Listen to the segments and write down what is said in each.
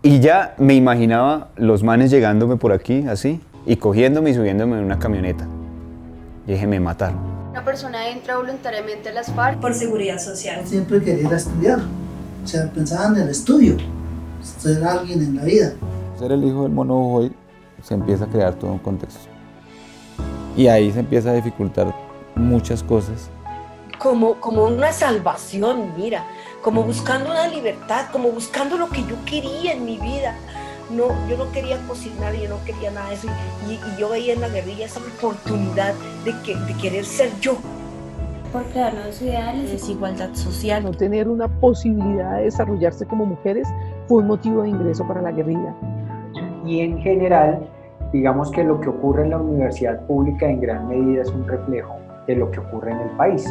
Y ya me imaginaba los manes llegándome por aquí, así, y cogiéndome y subiéndome en una camioneta. Y dije, me mataron. Una persona entra voluntariamente a las FARC por seguridad social. Siempre quería ir a estudiar, o sea, pensaba en el estudio, ser alguien en la vida. Ser el hijo del Mono Jojoy se empieza a crear todo un contexto. Y ahí se empieza a dificultar muchas cosas. Como una salvación, mira, como buscando una libertad, como buscando lo que yo quería en mi vida. No, yo no quería cocinar, yo no quería nada de eso. Y yo veía en la guerrilla esa oportunidad de querer ser yo. por crear nuevos ideales. Desigualdad social. No tener una posibilidad de desarrollarse como mujeres fue un motivo de ingreso para la guerrilla. Y en general, digamos que lo que ocurre en la universidad pública en gran medida es un reflejo de lo que ocurre en el país,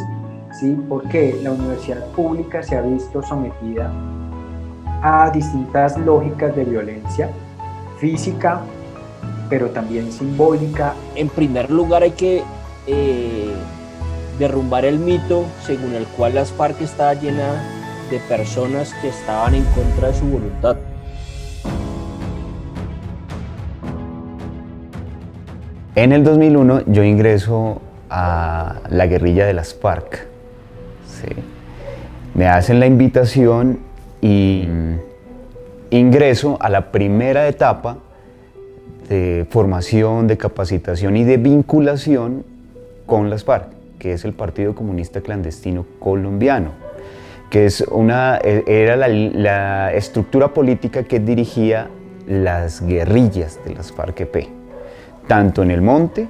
¿sí? Porque la universidad pública se ha visto sometida a distintas lógicas de violencia física, pero también simbólica. En primer lugar hay que derrumbar el mito según el cual las FARC estaba llena de personas que estaban en contra de su voluntad. En el 2001 yo ingreso a la guerrilla de las FARC. ¿Sí? Me hacen la invitación y ingreso a la primera etapa de formación, de capacitación y de vinculación con las FARC, que es el Partido Comunista Clandestino Colombiano, que era la estructura política que dirigía las guerrillas de las FARC-EP, tanto en el monte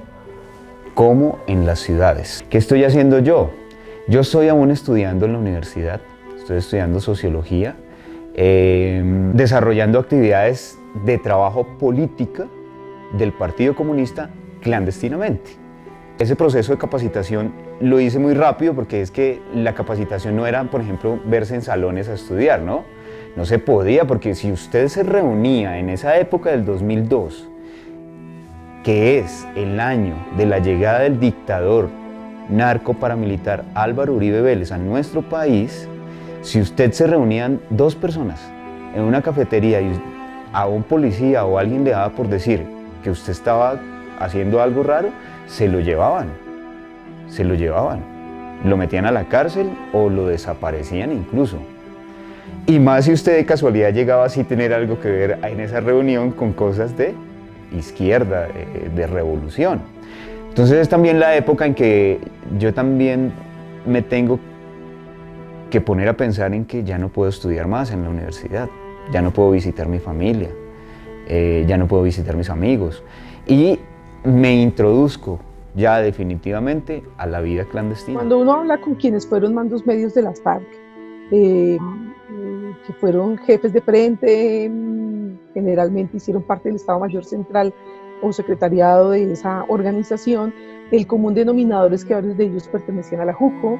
como en las ciudades. ¿Qué estoy haciendo yo? Yo estoy aún estudiando en la universidad, estoy estudiando sociología, desarrollando actividades de trabajo política del Partido Comunista clandestinamente. Ese proceso de capacitación lo hice muy rápido porque es que la capacitación no era, por ejemplo, verse en salones a estudiar, ¿no? No se podía, porque si usted se reunía en esa época del 2002, que es el año de la llegada del dictador narco paramilitar Álvaro Uribe Vélez a nuestro país, si usted se reunían dos personas en una cafetería y a un policía o alguien le daba por decir que usted estaba haciendo algo raro, se lo llevaban, lo metían a la cárcel o lo desaparecían incluso. Y más si usted de casualidad llegaba así a tener algo que ver en esa reunión con cosas de izquierda, de revolución. Entonces es también la época en que yo también me tengo que poner a pensar en que ya no puedo estudiar más en la universidad, ya no puedo visitar mi familia, ya no puedo visitar mis amigos y me introduzco ya definitivamente a la vida clandestina. Cuando uno habla con quienes fueron mandos medios de las FARC, que fueron jefes de frente, generalmente hicieron parte del Estado Mayor Central o secretariado de esa organización, el común denominador es que varios de ellos pertenecían a la JUCO,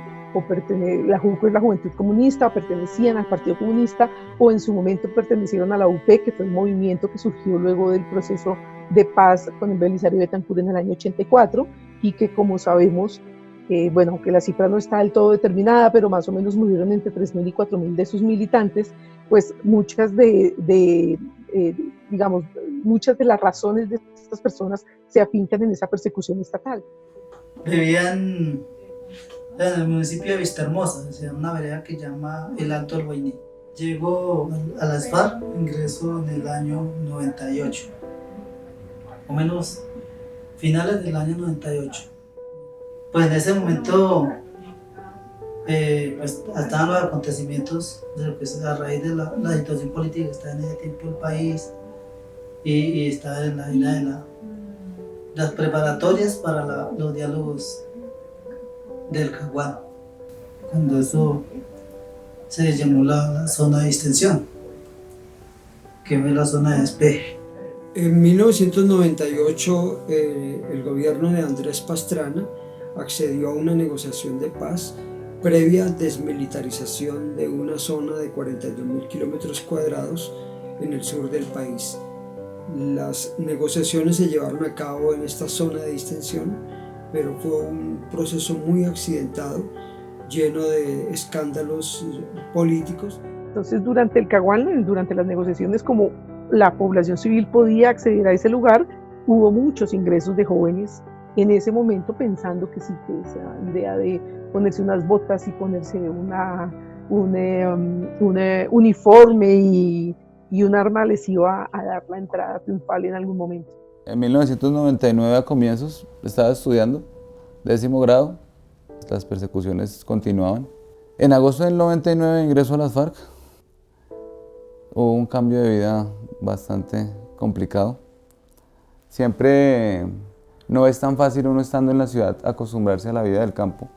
la JUCO es la Juventud Comunista, o pertenecían al Partido Comunista, o en su momento pertenecieron a la UP, que fue un movimiento que surgió luego del proceso de paz con el Belisario Betancur en el año 84, y que, como sabemos, bueno, aunque la cifra no está del todo determinada, pero más o menos murieron entre 3.000 y 4.000 de sus militantes, pues muchas digamos, muchas de las razones de estas personas se afincan en esa persecución estatal. Vivían en el municipio de Vistahermosa, o sea, una vereda que llama el Alto del Guainí. Llego a las FARC, ingreso en el año 98, o menos finales del año 98. Pues en ese momento pues, estaban los acontecimientos a raíz de la situación política que estaba en ese tiempo el país y estaba en las preparatorias para los diálogos del Caguán, cuando eso se llamó la zona de distensión, que fue la zona de despeje. En 1998 el gobierno de Andrés Pastrana accedió a una negociación de paz previa desmilitarización de una zona de 42.000 kilómetros cuadrados en el sur del país. Las negociaciones se llevaron a cabo en esta zona de distensión, pero fue un proceso muy accidentado, lleno de escándalos políticos. Entonces, durante el Caguán, durante las negociaciones, como la población civil podía acceder a ese lugar, hubo muchos ingresos de jóvenes en ese momento pensando que sí, que esa idea de ponerse unas botas y ponerse un uniforme y un arma les iba a dar la entrada triunfal en algún momento. En 1999 a comienzos estaba estudiando, 10º grado, las persecuciones continuaban. En agosto del 99 ingreso a las FARC. Hubo un cambio de vida bastante complicado. Siempre no es tan fácil uno estando en la ciudad acostumbrarse a la vida del campo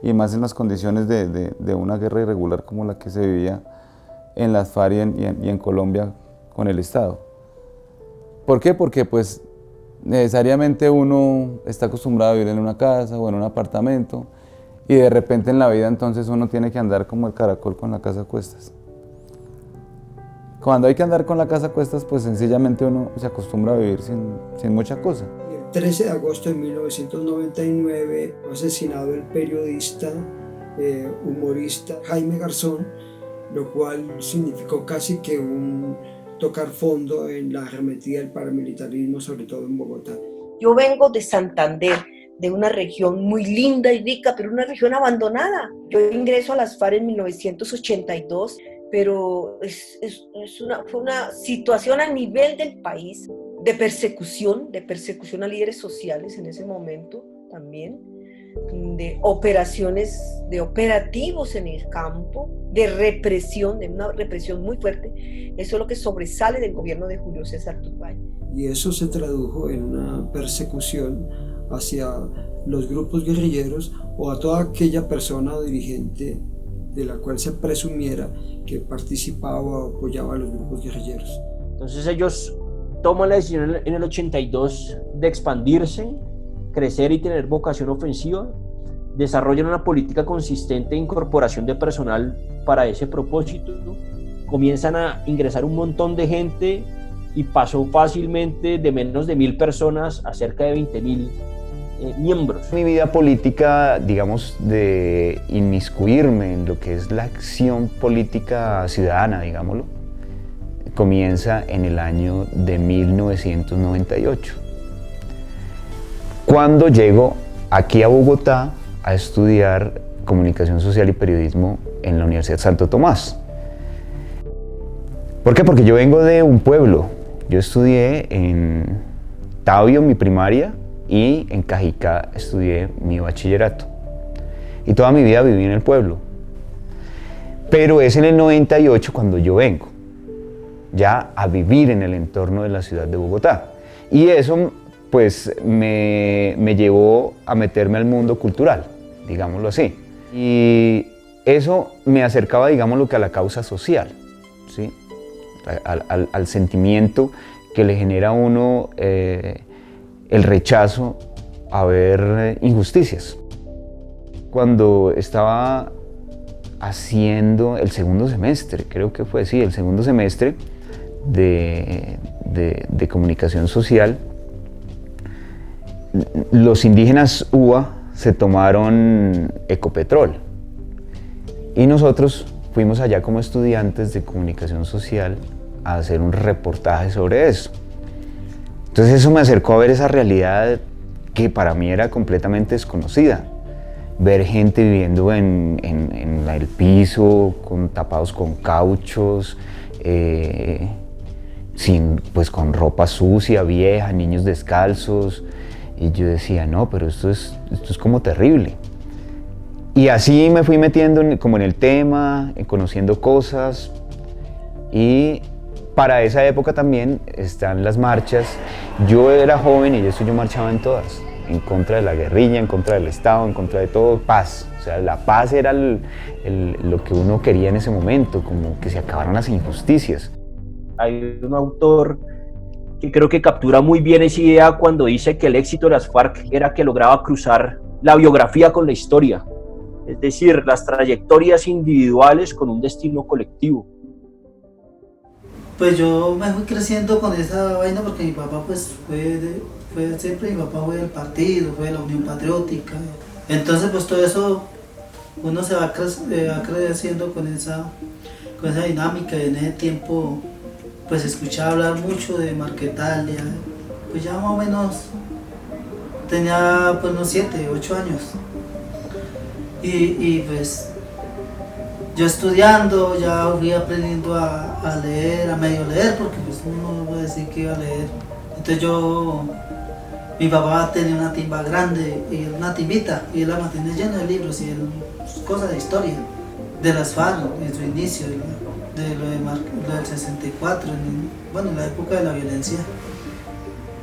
y más en las condiciones de una guerra irregular como la que se vivía en las FARC y en Colombia con el Estado. ¿Por qué? Porque pues necesariamente uno está acostumbrado a vivir en una casa o en un apartamento y de repente en la vida entonces uno tiene que andar como el caracol con la casa a cuestas. Cuando hay que andar con la casa a cuestas, pues sencillamente uno se acostumbra a vivir sin mucha cosa. El 13 de agosto de 1999 fue asesinado el periodista, humorista Jaime Garzón, lo cual significó casi que un tocar fondo en la arremetida del paramilitarismo, sobre todo en Bogotá. Yo vengo de Santander, de una región muy linda y rica, pero una región abandonada. Yo ingreso a las FARC en 1982, pero fue una situación a nivel del país de persecución a líderes sociales en ese momento también, de operaciones, de operativos en el campo, de represión, de una represión muy fuerte. Eso es lo que sobresale del gobierno de Julio César Turbay. Y eso se tradujo en una persecución hacia los grupos guerrilleros o a toda aquella persona o dirigente de la cual se presumiera que participaba o apoyaba a los grupos guerrilleros. Entonces ellos toman la decisión en el 82 de expandirse, crecer y tener vocación ofensiva, desarrollan una política consistente de incorporación de personal para ese propósito, comienzan a ingresar un montón de gente y pasó fácilmente de menos de 1.000 personas a cerca de 20.000 miembros. Mi vida política, digamos, de inmiscuirme en lo que es la acción política ciudadana, digámoslo, comienza en el año de 1998. Cuando llego aquí a Bogotá a estudiar Comunicación Social y Periodismo en la Universidad Santo Tomás. ¿Por qué? Porque yo vengo de un pueblo. Yo estudié en Tabio mi primaria y en Cajicá estudié mi bachillerato. Y toda mi vida viví en el pueblo. Pero es en el 98 cuando yo vengo ya a vivir en el entorno de la ciudad de Bogotá. Y eso pues me llevó a meterme al mundo cultural, digámoslo así. Y eso me acercaba, digámoslo, que a la causa social, ¿sí? Al sentimiento que le genera a uno el rechazo a ver injusticias. Cuando estaba haciendo el segundo semestre, creo que fue, sí, el segundo semestre de comunicación social, los indígenas UBA se tomaron Ecopetrol y nosotros fuimos allá como estudiantes de comunicación social a hacer un reportaje sobre eso. Entonces eso me acercó a ver esa realidad que para mí era completamente desconocida. Ver gente viviendo en el piso, tapados con cauchos, pues con ropa sucia, vieja, niños descalzos. Y yo decía, no, pero esto es como terrible. Y así me fui metiendo como en el tema, conociendo cosas. Y para esa época también están las marchas. Yo era joven y yo marchaba en todas. En contra de la guerrilla, en contra del Estado, en contra de todo, paz. O sea, la paz era lo que uno quería en ese momento, como que se acabaran las injusticias. Hay un autor que creo que captura muy bien esa idea cuando dice que el éxito de las FARC era que lograba cruzar la biografía con la historia, es decir, las trayectorias individuales con un destino colectivo. Pues yo me fui creciendo con esa vaina porque mi papá pues siempre mi papá fue del partido, fue de la Unión Patriótica. Entonces pues todo eso uno se va creciendo con esa dinámica y en ese tiempo pues escuchaba hablar mucho de Marquetalia, pues ya más o menos tenía pues unos 7, 8 años. Y pues yo estudiando ya fui aprendiendo a leer, a medio leer, porque pues uno no puede decir que iba a leer. Entonces mi papá tenía una timba grande, y una timbita, y él la mantenía llena de libros y cosas de historia, de las FARC, en su inicio, de lo del 64, en la época de la violencia.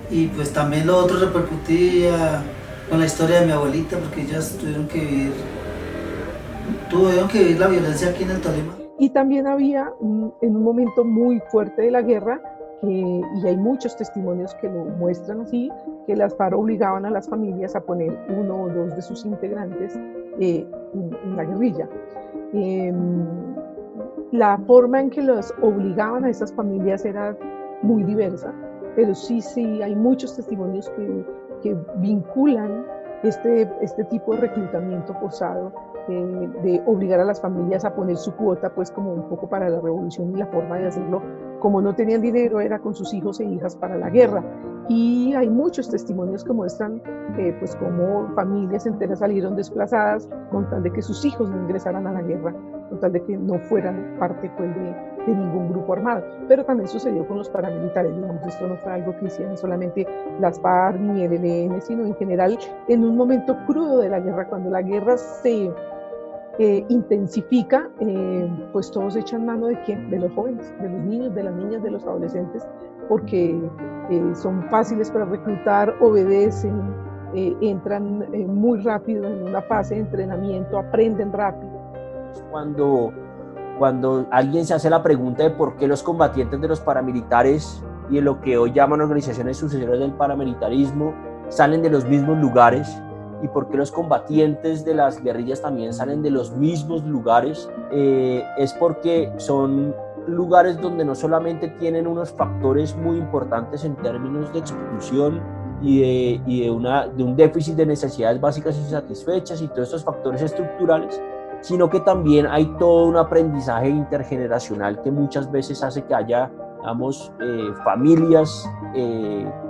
Y pues también lo otro repercutía con la historia de mi abuelita, porque ellas tuvieron que vivir la violencia aquí en el Tolima. Y también había en un momento muy fuerte de la guerra, y hay muchos testimonios que lo muestran así, que las FARC obligaban a las familias a poner 1 o 2 de sus integrantes en la guerrilla. La forma en que los obligaban a esas familias era muy diversa, pero sí hay muchos testimonios que vinculan este tipo de reclutamiento forzado, de obligar a las familias a poner su cuota, pues como un poco para la revolución, y la forma de hacerlo, como no tenían dinero, era con sus hijos e hijas para la guerra. Y hay muchos testimonios que muestran pues cómo familias enteras salieron desplazadas con tal de que sus hijos no ingresaran a la guerra, con tal de que no fueran parte pues, de ningún grupo armado. Pero también sucedió con los paramilitares, digamos, esto no fue algo que hicieran solamente las FARC ni el ELN, sino en general en un momento crudo de la guerra, cuando la guerra se intensifica, pues todos echan mano ¿de quién? De los jóvenes, de los niños, de las niñas, de los adolescentes, porque son fáciles para reclutar, obedecen, entran muy rápido en una fase de entrenamiento, aprenden rápido. Cuando alguien se hace la pregunta de por qué los combatientes de los paramilitares y de lo que hoy llaman organizaciones sucesoras del paramilitarismo salen de los mismos lugares, y por qué los combatientes de las guerrillas también salen de los mismos lugares, es porque son lugares donde no solamente tienen unos factores muy importantes en términos de exclusión y de un déficit de necesidades básicas insatisfechas y todos estos factores estructurales, sino que también hay todo un aprendizaje intergeneracional que muchas veces hace que haya, familias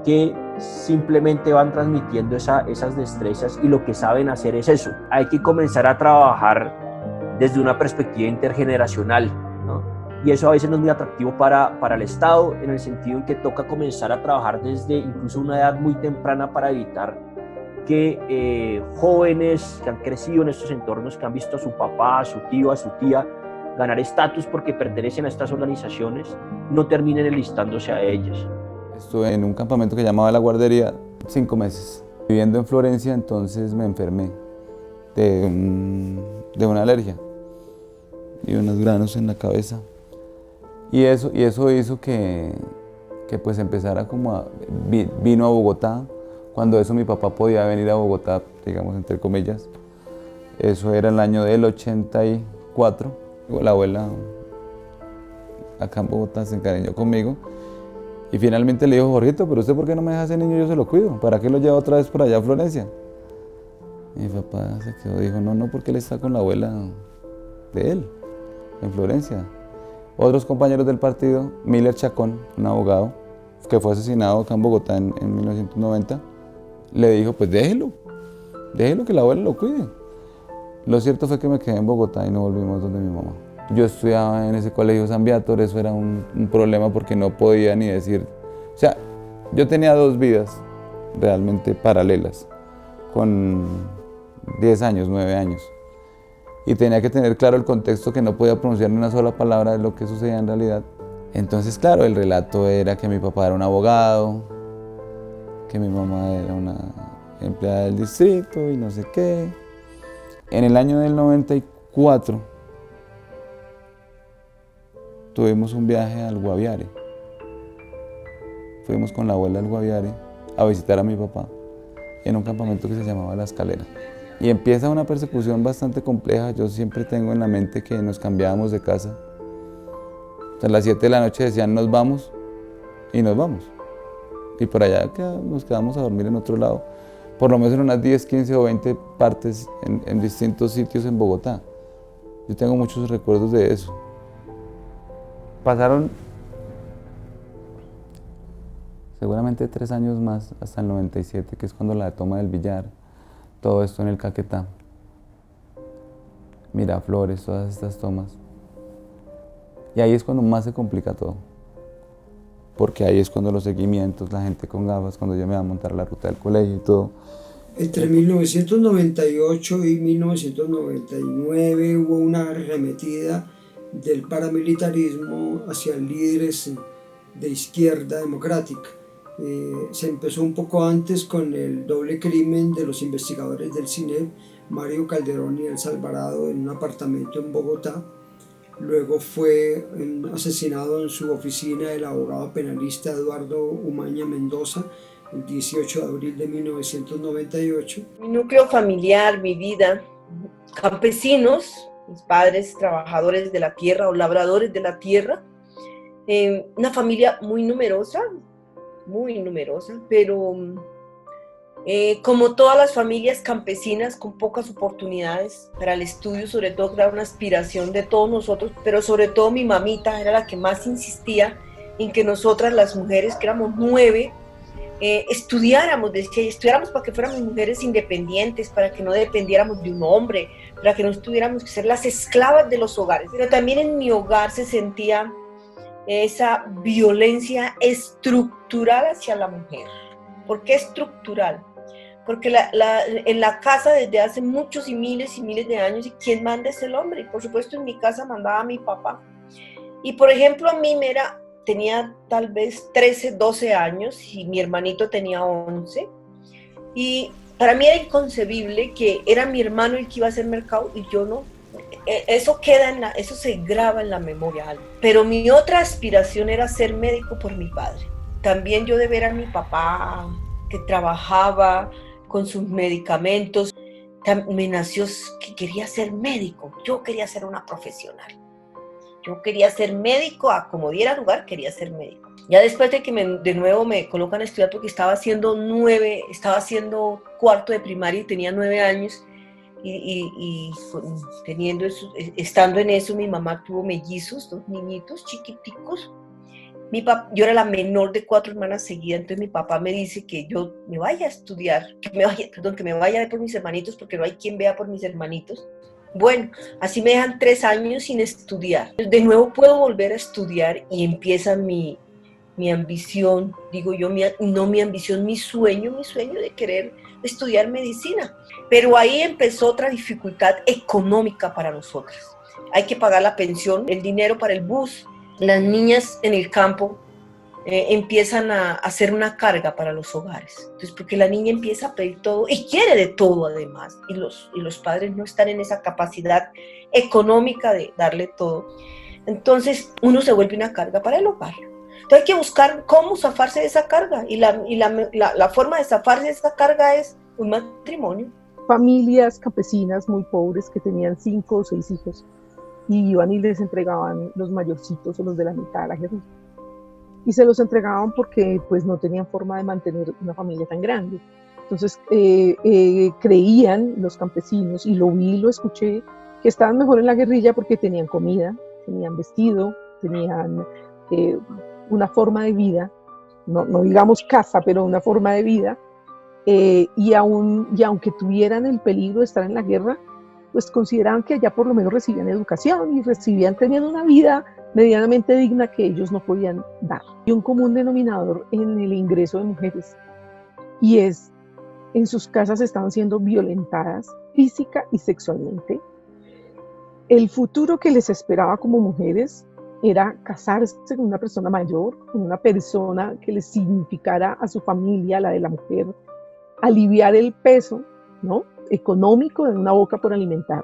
que simplemente van transmitiendo esas destrezas, y lo que saben hacer es eso. Hay que comenzar a trabajar desde una perspectiva intergeneracional, ¿no? Y eso a veces no es muy atractivo para el Estado, en el sentido en que toca comenzar a trabajar desde incluso una edad muy temprana para evitar que jóvenes que han crecido en estos entornos, que han visto a su papá, a su tío, a su tía ganar estatus porque pertenecen a estas organizaciones, no terminen enlistándose a ellas. Estuve en un campamento que llamaba La Guardería 5 meses. Viviendo en Florencia, entonces me enfermé de una alergia y unos granos en la cabeza. Y eso hizo que pues empezara vino a Bogotá. Cuando eso mi papá podía venir a Bogotá, digamos entre comillas. Eso era el año del 84. La abuela acá en Bogotá se encariñó conmigo y finalmente le dijo: Jorgito, pero usted ¿por qué no me deja ese niño? Yo se lo cuido. ¿Para qué lo lleva otra vez por allá a Florencia? Y mi papá se quedó, dijo: no, porque él está con la abuela de él en Florencia. Otros compañeros del partido, Miller Chacón, un abogado que fue asesinado acá en Bogotá en 1990, le dijo: pues déjelo que la abuela lo cuide. Lo cierto fue que me quedé en Bogotá y no volvimos donde mi mamá. Yo estudiaba en ese colegio San Beator, eso era un problema porque no podía ni decir... O sea, yo tenía 2 vidas realmente paralelas, con 10 años, 9 años. Y tenía que tener claro el contexto, que no podía pronunciar ni una sola palabra de lo que sucedía en realidad. Entonces, claro, el relato era que mi papá era un abogado, que mi mamá era una empleada del distrito y no sé qué. En el año del 94 tuvimos un viaje al Guaviare. Fuimos con la abuela al Guaviare a visitar a mi papá en un campamento que se llamaba La Escalera. Y empieza una persecución bastante compleja. Yo siempre tengo en la mente que nos cambiábamos de casa. A las 7 de la noche decían: nos vamos, y nos vamos. Y por allá nos quedamos a dormir en otro lado. Por lo menos en unas 10, 15 o 20 partes en distintos sitios en Bogotá. Yo tengo muchos recuerdos de eso. Pasaron seguramente 3 años más, hasta el 97, que es cuando la toma del Villar, todo esto en el Caquetá, Miraflores, todas estas tomas. Y ahí es cuando más se complica todo, porque ahí es cuando los seguimientos, la gente con gafas, cuando yo me iba a montar la ruta del colegio y todo. Entre 1998 y 1999 hubo una arremetida del paramilitarismo hacia líderes de izquierda democrática. Se empezó un poco antes con el doble crimen de los investigadores del CINEP, Mario Calderón y Elsa Alvarado, en un apartamento en Bogotá. Luego fue asesinado en su oficina el abogado penalista Eduardo Umaña Mendoza el 18 de abril de 1998. Mi núcleo familiar, mi vida, campesinos, mis padres trabajadores de la tierra o labradores de la tierra, una familia muy numerosa, pero como todas las familias campesinas con pocas oportunidades para el estudio, sobre todo que era una aspiración de todos nosotros, pero sobre todo mi mamita era la que más insistía en que nosotras las mujeres, que éramos 9, estudiáramos, decía, estudiáramos para que fuéramos mujeres independientes, para que no dependiéramos de un hombre, para que no tuviéramos que ser las esclavas de los hogares. Pero también en mi hogar se sentía esa violencia estructural hacia la mujer. ¿Por qué estructural? Porque en la casa desde hace muchos y miles de años, ¿y quién manda es el hombre? Y por supuesto en mi casa mandaba mi papá. Y por ejemplo a mí tenía tal vez 13, 12 años y mi hermanito tenía 11. Y para mí era inconcebible que era mi hermano el que iba a hacer mercado y yo no. Eso eso se graba en la memoria. Pero mi otra aspiración era ser médico por mi padre. También yo de ver a mi papá que trabajaba con sus medicamentos, me nació que quería ser médico. Yo quería ser una profesional. Yo quería ser médico, a como diera lugar, quería ser médico. Ya después de que de nuevo me colocan a estudiar porque estaba haciendo cuarto de primaria y tenía 9 años, y estando en eso, mi mamá tuvo mellizos, 2 niñitos chiquiticos. Yo era la menor de 4 hermanas seguidas, entonces mi papá me dice que yo me vaya a estudiar, que me vaya a ver por mis hermanitos, porque no hay quien vea por mis hermanitos. Bueno, así me dejan 3 años sin estudiar. De nuevo puedo volver a estudiar y empieza mi ambición, digo yo, mi ambición, mi sueño de querer estudiar medicina. Pero ahí empezó otra dificultad económica para nosotras. Hay que pagar la pensión, el dinero para el bus. Las niñas en el campo empiezan a hacer una carga para los hogares. Entonces, porque la niña empieza a pedir todo y quiere de todo además, y los padres no están en esa capacidad económica de darle todo. Entonces, uno se vuelve una carga para el hogar. Entonces hay que buscar cómo zafarse de esa carga, y la forma de zafarse de esa carga es un matrimonio. Familias campesinas muy pobres que tenían 5 o 6 hijos y iban y les entregaban los mayorcitos o los de la mitad a la guerrilla. Y se los entregaban porque pues no tenían forma de mantener una familia tan grande. Entonces creían los campesinos, y lo vi y lo escuché, que estaban mejor en la guerrilla porque tenían comida, tenían vestido, tenían una forma de vida, no digamos casa, pero una forma de vida, y aunque tuvieran el peligro de estar en la guerra, pues consideraban que allá por lo menos recibían educación y tenían una vida medianamente digna que ellos no podían dar. Y un común denominador en el ingreso de mujeres, y es, en sus casas estaban siendo violentadas física y sexualmente. El futuro que les esperaba como mujeres era casarse con una persona mayor, con una persona que les significara a su familia, la de la mujer, aliviar el peso, ¿no?, económico de una boca por alimentar.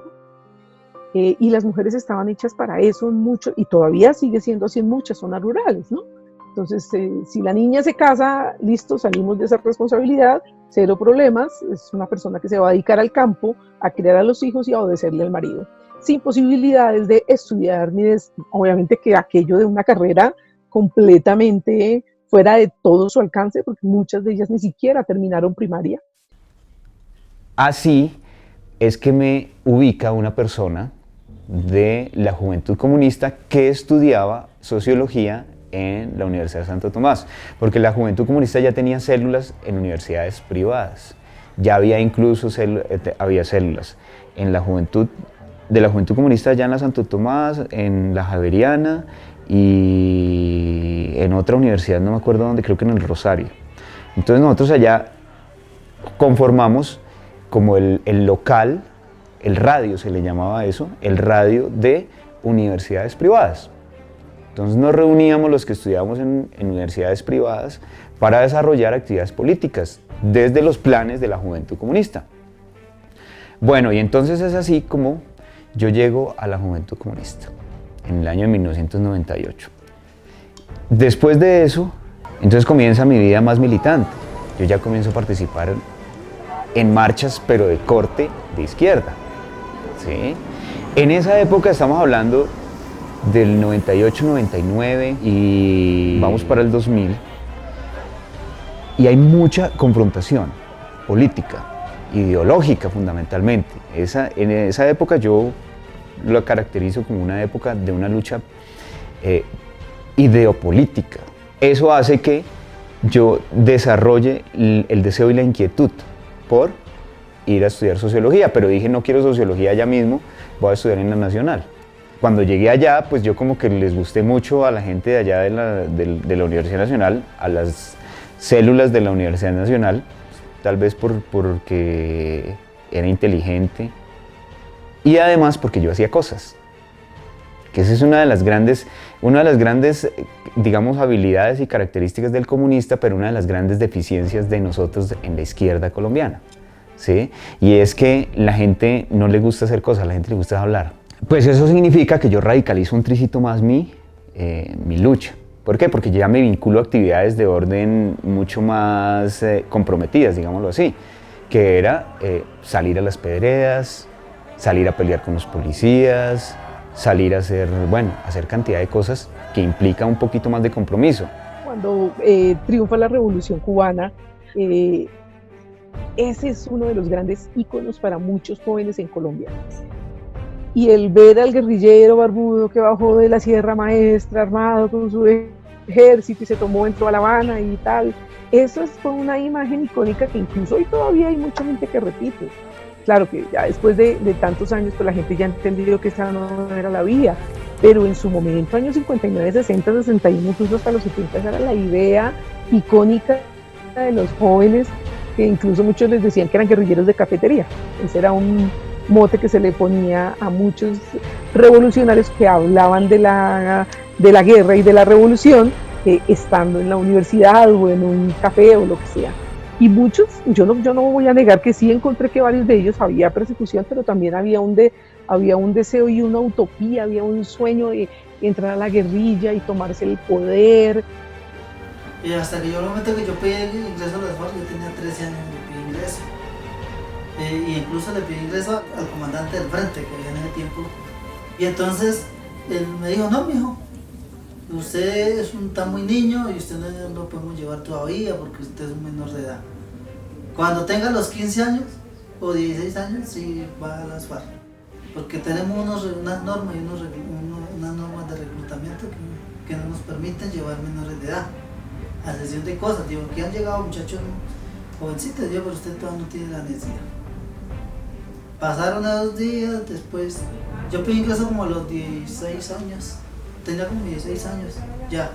Y las mujeres estaban hechas para eso mucho, y todavía sigue siendo así en muchas zonas rurales, ¿no? Entonces, si la niña se casa, listo, salimos de esa responsabilidad, 0 problemas, es una persona que se va a dedicar al campo, a criar a los hijos y a obedecerle al marido, sin posibilidades de estudiar, ni obviamente que aquello de una carrera completamente fuera de todo su alcance, porque muchas de ellas ni siquiera terminaron primaria. Así es que me ubica una persona de la Juventud Comunista que estudiaba sociología en la Universidad de Santo Tomás, porque la Juventud Comunista ya tenía células en universidades privadas, ya había incluso había células en la juventud, de la Juventud Comunista allá en la Santo Tomás, en la Javeriana y en otra universidad, no me acuerdo dónde, creo que en el Rosario. Entonces nosotros allá conformamos como el local, el radio se le llamaba eso, el radio de universidades privadas. Entonces nos reuníamos los que estudiábamos en universidades privadas para desarrollar actividades políticas desde los planes de la Juventud Comunista. Bueno, y entonces es así como yo llego a la Juventud Comunista en el año de 1998. Después de eso, entonces comienza mi vida más militante. Yo ya comienzo a participar en marchas, pero de corte de izquierda, ¿sí? En esa época estamos hablando del 98, 99 y vamos para el 2000, y hay mucha confrontación política, ideológica fundamentalmente. En esa época yo lo caracterizo como una época de una lucha ideopolítica. Eso hace que yo desarrolle el deseo y la inquietud por ir a estudiar sociología, pero dije no quiero sociología ya mismo, voy a estudiar en la Nacional. Cuando llegué allá, pues yo como que les gusté mucho a la gente de allá de la Universidad Nacional, a las células de la Universidad Nacional, tal vez porque era inteligente y además porque yo hacía cosas, que esa es una de las grandes, digamos, habilidades y características del comunista, pero una de las grandes deficiencias de nosotros en la izquierda colombiana, ¿sí? Y es que la gente no le gusta hacer cosas, a la gente le gusta hablar. Pues eso significa que yo radicalizo un tricito más mi lucha. ¿Por qué? Porque ya me vinculo a actividades de orden mucho más comprometidas, digámoslo así, que era salir a las pedreras, salir a pelear con los policías, salir a hacer cantidad de cosas que implica un poquito más de compromiso. Cuando triunfa la Revolución Cubana, ese es uno de los grandes íconos para muchos jóvenes en Colombia. Y el ver al guerrillero barbudo que bajó de la Sierra Maestra armado con su ejército y entró a La Habana y tal, eso fue una imagen icónica que incluso hoy todavía hay mucha gente que repite. Claro que ya después de tantos años pues la gente ya ha entendido que esa no era la vía, pero en su momento, años 59, 60, 61, incluso hasta los 70, esa era la idea icónica de los jóvenes, que incluso muchos les decían que eran guerrilleros de cafetería. Ese era un mote que se le ponía a muchos revolucionarios que hablaban de la guerra y de la revolución, estando en la universidad o en un café o lo que sea. Y muchos, yo no voy a negar que sí encontré que varios de ellos había persecución, pero también había un deseo y una utopía, había un sueño de entrar a la guerrilla y tomarse el poder. Y hasta que yo el momento que yo pedí el ingreso a las FARC, yo tenía 13 años y pedí ingreso. Y incluso le pedí ingreso al comandante del frente que había en ese tiempo. Y entonces él me dijo, no, mijo, usted está muy niño y usted no lo podemos llevar todavía porque usted es un menor de edad. Cuando tenga los 15 años o 16 años, sí va a las FARC. Porque tenemos unas normas y unas normas de reclutamiento que no nos permiten llevar menores de edad. A excepción de cosas, digo, que han llegado muchachos jovencitos, pero usted todavía no tiene la necesidad. Pasaron a 2 días, después, yo pedí ingreso como a los 16 años, tenía como 16 años, ya.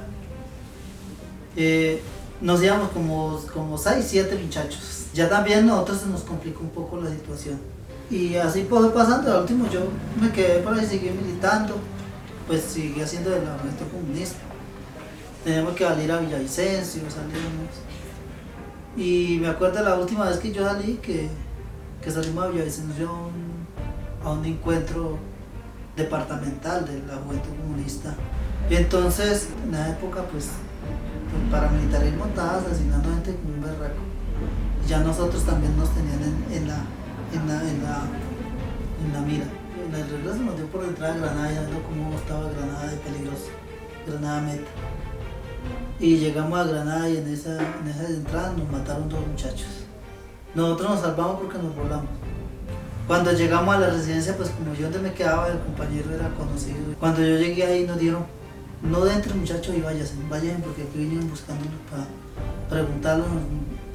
Nos íbamos como 6, 7 muchachos. Ya también nosotros se nos complicó un poco la situación. Y así fue pasando, al último yo me quedé por ahí, seguí militando, pues seguí haciendo el movimiento comunista. Teníamos que salir a Villavicencio, salimos. Y me acuerdo la última vez que yo salí, que salimos a Villavicencio a un encuentro departamental de la Juventud Comunista. Y entonces, en esa época, pues paramilitares montadas, asesinando gente como un berraco. Y ya nosotros también nos tenían en la mira. En la regla se nos dio por detrás de Granada, ya viendo cómo estaba Granada de peligroso, Granada meta. Y llegamos a Granada y en esa entrada nos mataron 2 muchachos. Nosotros nos salvamos porque nos volamos. Cuando llegamos a la residencia, pues como yo donde me quedaba, el compañero era conocido. Cuando yo llegué ahí nos dieron no entren muchachos y váyanse porque aquí vinieron buscándolos para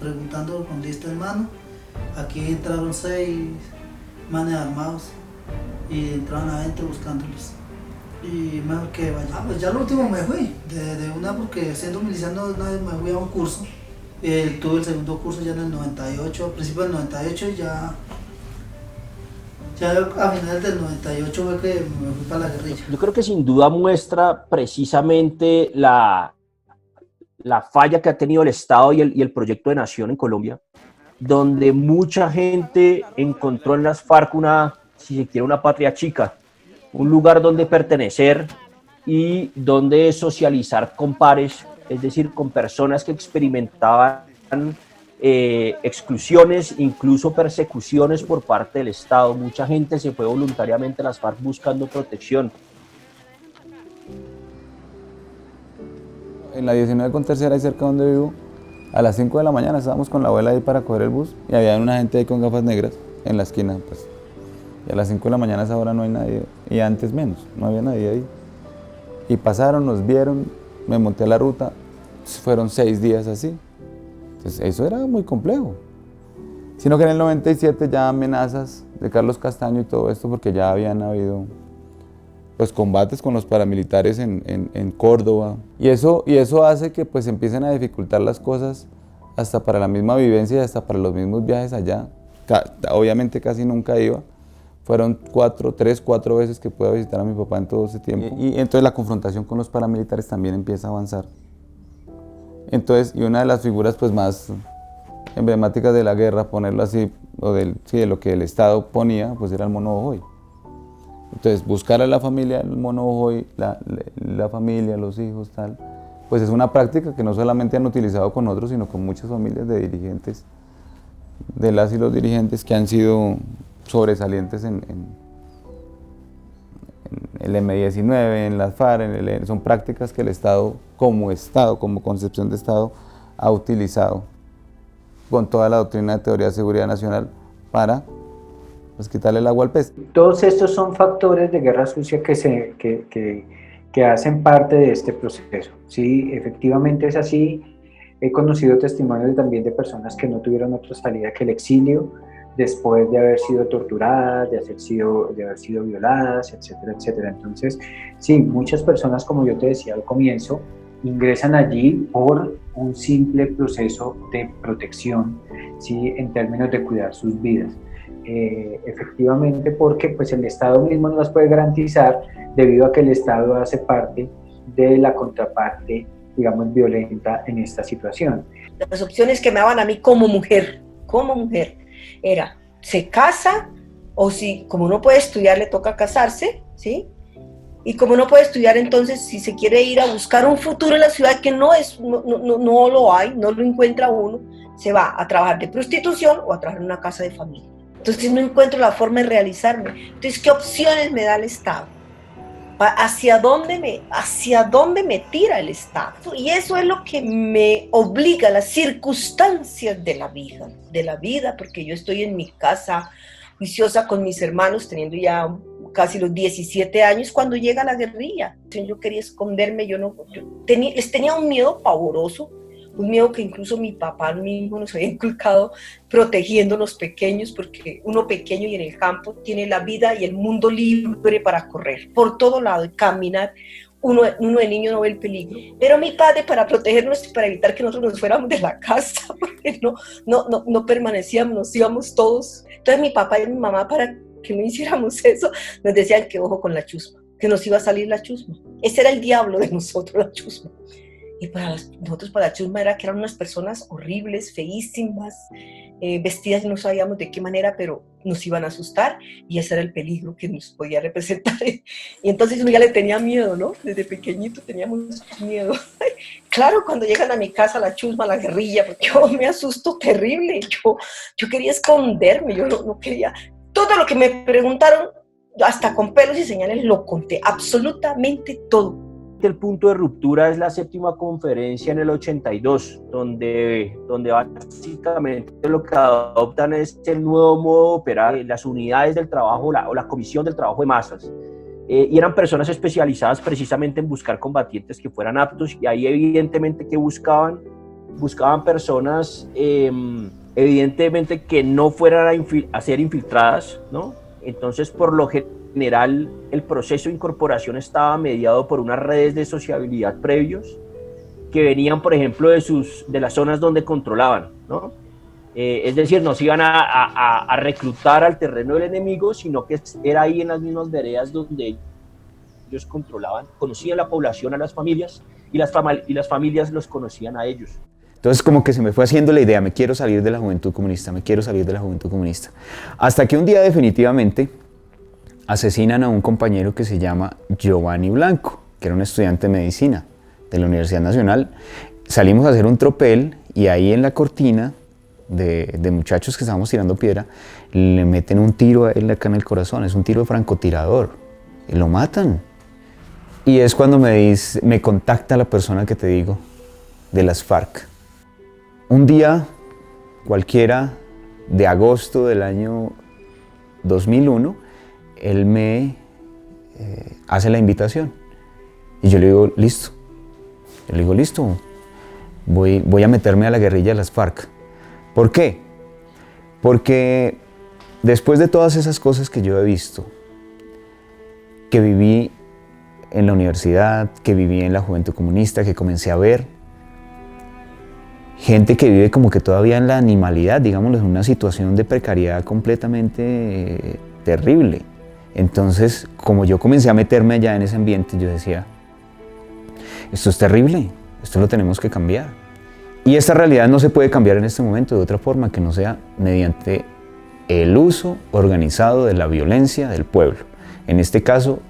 preguntando con lista en mano. Aquí entraron 6 manes armados y entraron adentro buscándolos. Y mejor que vaya. Pues ya lo último me fui, de una, porque siendo militar no me fui a un curso. Tuve el segundo curso ya en el 98, a principios del 98 ya a finales del 98 fue que me fui para la guerrilla. Yo creo que sin duda muestra precisamente la falla que ha tenido el Estado y el proyecto de nación en Colombia, donde mucha gente encontró en las FARC si se quiere, una patria chica, un lugar donde pertenecer y donde socializar con pares, es decir, con personas que experimentaban exclusiones, incluso persecuciones por parte del Estado. Mucha gente se fue voluntariamente a las FARC buscando protección. En la 19 con tercera, ahí cerca donde vivo, a las 5 de la mañana estábamos con la abuela ahí para coger el bus y había una gente ahí con gafas negras en la esquina, pues. Y a las 5 de la mañana a esa hora no hay nadie, y antes menos, no había nadie ahí. Y pasaron, nos vieron, me monté a la ruta, fueron 6 días así. Entonces eso era muy complejo. Sino que en el 97 ya amenazas de Carlos Castaño y todo esto, porque ya habían habido pues combates con los paramilitares en Córdoba. Y eso hace que pues empiecen a dificultar las cosas hasta para la misma vivencia y hasta para los mismos viajes allá. Obviamente casi nunca iba. Fueron 3, 4 veces que pude visitar a mi papá en todo ese tiempo. Y entonces la confrontación con los paramilitares también empieza a avanzar. Entonces, y una de las figuras pues más emblemáticas de la guerra, ponerlo así, de lo que el Estado ponía, pues era el Mono Ojoy. Entonces, buscar a la familia, el Mono Ojoy, la familia, los hijos, tal, pues es una práctica que no solamente han utilizado con otros, sino con muchas familias de dirigentes, de las y los dirigentes que han sido sobresalientes en el M-19, en las FARC, son prácticas que el Estado, como concepción de Estado, ha utilizado con toda la doctrina de teoría de seguridad nacional para pues, quitarle el agua al pez. Todos estos son factores de guerra sucia que hacen parte de este proceso. Sí, efectivamente es así. He conocido testimonios también de personas que no tuvieron otra salida que el exilio, después de haber sido torturadas, de haber sido violadas, etcétera, etcétera. Entonces, sí, muchas personas, como yo te decía al comienzo, ingresan allí por un simple proceso de protección, ¿sí? En términos de cuidar sus vidas. Efectivamente, porque pues, el Estado mismo no las puede garantizar debido a que el Estado hace parte de la contraparte, digamos, violenta en esta situación. Las opciones que me daban a mí como mujer, era, se casa, o si como no puede estudiar le toca casarse, ¿sí? Y como no puede estudiar, entonces si se quiere ir a buscar un futuro en la ciudad que no lo hay, no lo encuentra uno, se va a trabajar de prostitución o a trabajar en una casa de familia. Entonces no encuentro la forma de realizarme. Entonces, ¿qué opciones me da el Estado? ¿Hacia dónde me tira el Estado? Y eso es lo que me obliga, las circunstancias de la vida, porque yo estoy en mi casa juiciosa con mis hermanos, teniendo ya casi los 17 años, cuando llega la guerrilla. Yo quería esconderme, les tenía un miedo pavoroso, un miedo que incluso mi papá mismo nos había inculcado, protegiendo a los pequeños, porque uno pequeño y en el campo tiene la vida y el mundo libre para correr por todo lado y caminar. Uno de niño no ve el peligro, pero mi padre, para protegernos y para evitar que nosotros nos fuéramos de la casa, porque no permanecíamos, nos íbamos todos. Entonces mi papá y mi mamá, para que no hiciéramos eso, nos decían que ojo con la chusma, que nos iba a salir la chusma. Ese era el diablo de nosotros, la chusma. Y para nosotros, para la chusma, era que eran unas personas horribles, feísimas, vestidas no sabíamos de qué manera, pero nos iban a asustar, y ese era el peligro que nos podía representar. Y entonces uno ya le tenía miedo, ¿no? Desde pequeñito teníamos miedo. Claro, cuando llegan a mi casa la chusma, la guerrilla, porque yo me asusto terrible, yo quería esconderme, yo no quería. Todo lo que me preguntaron, hasta con pelos y señales, lo conté, absolutamente todo. El punto de ruptura es la séptima conferencia en el 82, donde básicamente lo que adoptan es el nuevo modo de operar, las unidades del trabajo o la comisión del trabajo de masas. y eran personas especializadas precisamente en buscar combatientes que fueran aptos, y ahí evidentemente que buscaban personas evidentemente que no fueran a ser infiltradas, ¿no? Entonces, por lo general, el proceso de incorporación estaba mediado por unas redes de sociabilidad previos que venían, por ejemplo, de las zonas donde controlaban, ¿no? Es decir, no se iban a reclutar al terreno del enemigo, sino que era ahí en las mismas veredas donde ellos controlaban, conocían la población, a las familias, y las familias los conocían a ellos. Entonces como que se me fue haciendo la idea, me quiero salir de la Juventud Comunista, me quiero salir de la Juventud Comunista. Hasta que un día definitivamente asesinan a un compañero que se llama Giovanni Blanco, que era un estudiante de medicina de la Universidad Nacional. Salimos a hacer un tropel y ahí en la cortina de muchachos que estábamos tirando piedra, le meten un tiro a él acá en el corazón, es un tiro de francotirador, y lo matan. Y es cuando me contacta la persona que te digo, de las FARC. Un día cualquiera de agosto del año 2001, él me hace la invitación. Y yo le digo, listo. Yo le digo, listo, voy a meterme a la guerrilla de las FARC. ¿Por qué? Porque después de todas esas cosas que yo he visto, que viví en la universidad, que viví en la Juventud Comunista, que comencé a ver, gente que vive como que todavía en la animalidad, digámoslo, en una situación de precariedad completamente terrible. Entonces, como yo comencé a meterme allá en ese ambiente, yo decía, esto es terrible, esto lo tenemos que cambiar. Y esta realidad no se puede cambiar en este momento de otra forma que no sea mediante el uso organizado de la violencia del pueblo. En este caso,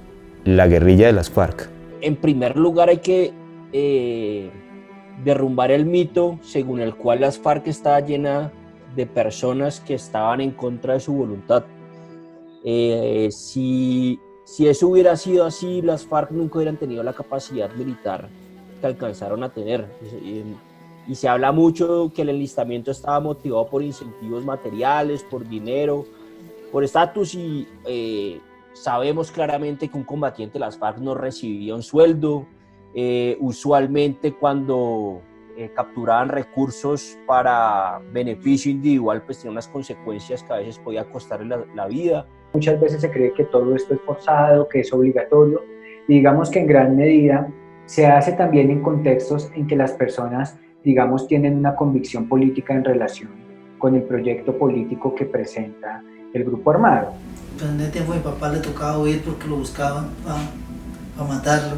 la guerrilla de las FARC. En primer lugar hay que derrumbar el mito según el cual las FARC estaba llena de personas que estaban en contra de su voluntad. Si eso hubiera sido así, las FARC nunca hubieran tenido la capacidad militar que alcanzaron a tener. Y se habla mucho que el enlistamiento estaba motivado por incentivos materiales, por dinero, por estatus, y sabemos claramente que un combatiente de las FARC no recibía un sueldo. Usualmente cuando capturaban recursos para beneficio individual, pues tenía unas consecuencias que a veces podía costarle la vida. Muchas veces se cree que todo esto es forzado, que es obligatorio, y digamos que en gran medida se hace también en contextos en que las personas, digamos, tienen una convicción política en relación con el proyecto político que presenta el grupo armado. Pues en ese tiempo a mi papá le tocaba huir porque lo buscaban para matarlo,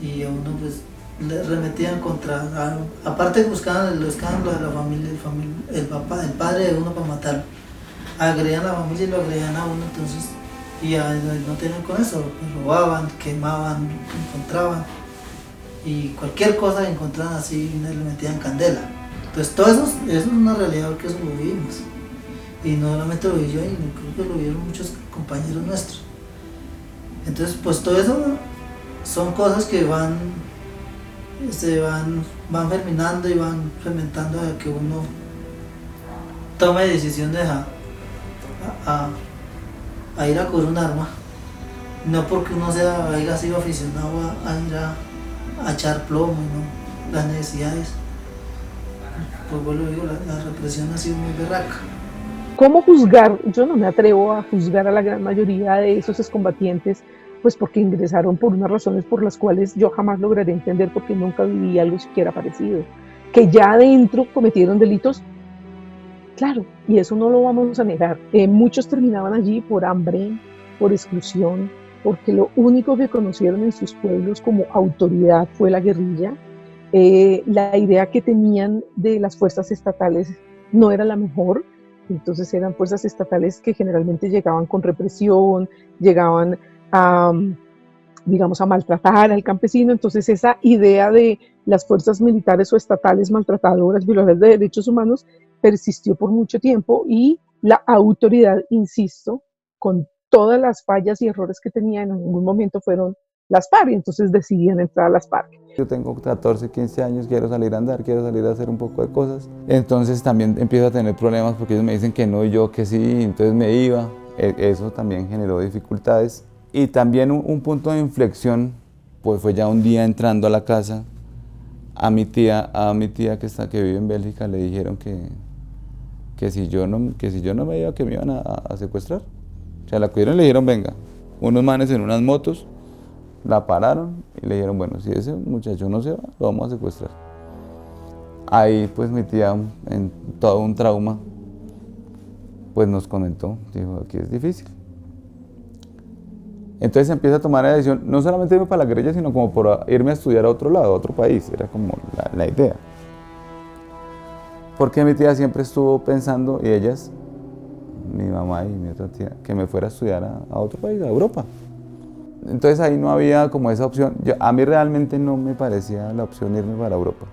y a uno pues le remetían contra, aparte que buscaban lo de la familia, el padre de uno para matarlo, agredían a la familia y lo agredían a uno, entonces, y no tenían con eso, pues robaban, quemaban, encontraban, y cualquier cosa que encontraban así le metían candela. Entonces todo eso es una realidad porque eso lo vivimos, y no solamente lo viví yo, y creo que lo vivieron muchos compañeros nuestros. Entonces pues todo eso son cosas que van germinando y van fermentando a que uno tome decisión de a ir a coger un arma, no porque uno haya sido aficionado a ir a echar plomo, ¿no? Las necesidades, pues vuelvo a digo, la represión ha sido muy berraca. ¿Cómo juzgar? Yo no me atrevo a juzgar a la gran mayoría de esos excombatientes, pues porque ingresaron por unas razones por las cuales yo jamás lograré entender, porque nunca viví algo siquiera parecido. Que ya adentro cometieron delitos, claro, y eso no lo vamos a negar. Muchos terminaban allí por hambre, por exclusión, porque lo único que conocieron en sus pueblos como autoridad fue la guerrilla. La idea que tenían de las fuerzas estatales no era la mejor. Entonces eran fuerzas estatales que generalmente llegaban con represión, llegaban a, digamos, a maltratar al campesino. Entonces esa idea de las fuerzas militares o estatales maltratadoras, violadores de derechos humanos, persistió por mucho tiempo, y la autoridad, insisto, con todas las fallas y errores que tenía, en algún momento fueron las FARC, y entonces decidían entrar a las FARC. Yo tengo 14, 15 años, quiero salir a andar, quiero salir a hacer un poco de cosas. Entonces también empiezo a tener problemas porque ellos me dicen que no y yo que sí, entonces me iba. Eso también generó dificultades. Y también un punto de inflexión, pues fue ya un día entrando a la casa, a mi tía que vive en Bélgica, le dijeron que si yo no me iba, que me iban a secuestrar. O sea, la cogieron y le dijeron, venga, unos manes en unas motos, la pararon y le dijeron, bueno, si ese muchacho no se va, lo vamos a secuestrar. Ahí pues mi tía, en todo un trauma, pues nos comentó, dijo, aquí es difícil. Entonces empieza a tomar la decisión, no solamente irme para la guerrilla, sino como por irme a estudiar a otro lado, a otro país, era como la idea. Porque mi tía siempre estuvo pensando, y ellas, mi mamá y mi otra tía, que me fuera a estudiar a otro país, a Europa. Entonces ahí no había como esa opción. A mí realmente no me parecía la opción irme para Europa.